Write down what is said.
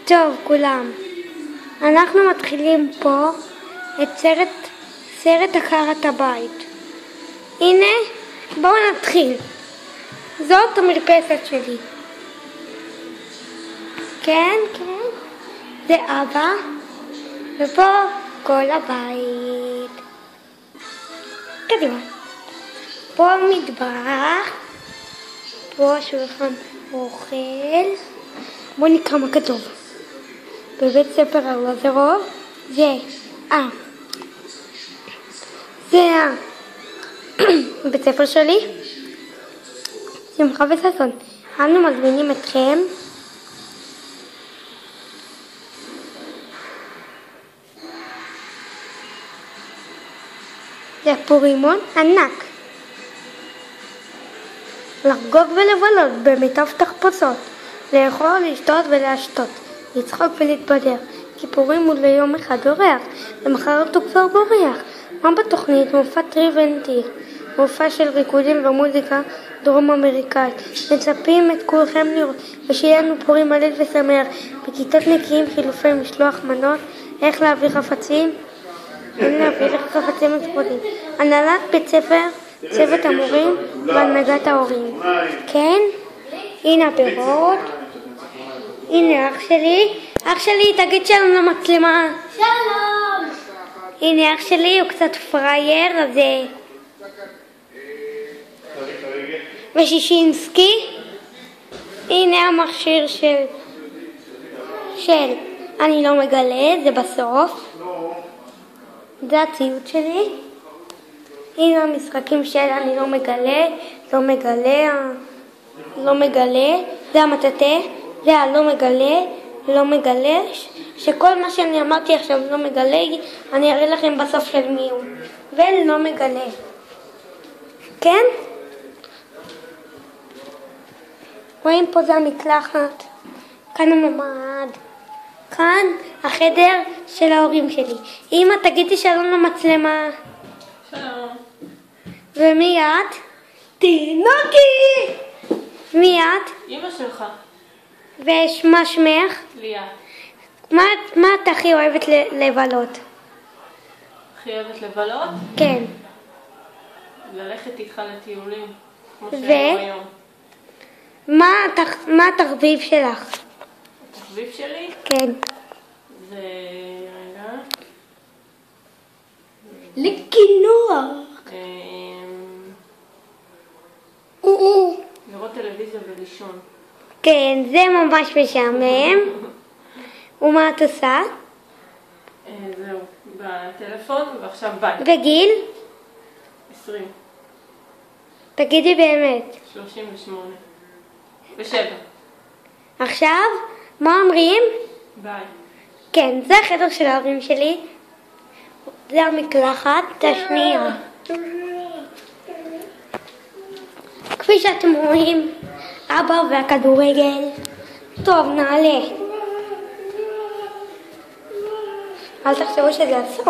טוב, כולם. אנחנו מתחילים פה את סרט עקרת הבית. הנה, בואו נתחיל. זאת המרפסת שלי. כן, זה אבא, ופה כל הבית. קדימה. פה מטבח, פה שולחן אוכל. בואו נקרא מה כתוב. בבית ספר ארלוזורוב זה בית ספר שלי, שמחה וששון. אנו מזמינים אתכם לפורימון ענק, לחגוג ולבלות במיטב תחפושות, לאכול, לשתות ולהשתות, לצחוק ולהתבדר. כיפורים הוא ליום אחד אורח, למחר הוא כבר בורח. מה בתוכנית? מופע טריבנטי, מופע של ריקודים ומוזיקה דרום אמריקאית. מצפים את כולכם לראות, ושיהיה לנו פורים מלא ושמח. בכיתות נקיים, חילופי משלוח מנות, איך להביא חפצים, מצפותים. הנהלת בית ספר, צוות המורים והנהגת ההורים. כן, הנה הפירות. הנה אח שלי, תגיד שלום למצלמה. שלום. הנה אח שלי, הוא קצת פרייר, אז ושישינסקי. הנה המכשיר של אני לא מגלה, זה בסוף. זה הציוד שלי. הנה המשחקים של אני לא מגלה, לא מגלה. זה המטאטה, זה לא מגלה, שכל מה שאני אמרתי עכשיו לא מגלה, אני אראה לכם בסוף של מי הוא. ולא מגלה. כן? רואים פה זה המקלחת, כאן הממ"ד, כאן החדר של ההורים שלי. אמא, תגידי שלום למצלמה. שלום. ומי את? תינוקי! מי את? אמא שלך. ומה שמך? ליה. מה את הכי אוהבת לבלות? הכי אוהבת לבלות? כן. ללכת איתך לטיולים, כמו שהיינו היום. מה התחביב שלך? התחביב שלי? כן. זה... רגע. לקינוח. לראות טלוויזיה ולישון. כן, זה ממש משעמם. ומה את עושה? זהו, בטלפון ועכשיו ביי. וגיל? 20. תגידי באמת. 38. ו7. עכשיו, מה אומרים? ביי. כן, זה החדר של ההורים שלי. זה המקלחת, השנייה. כפי שאתם רואים, אבא והכדורגל. טוב, נעלה. אל תחשבו שזה הסוף.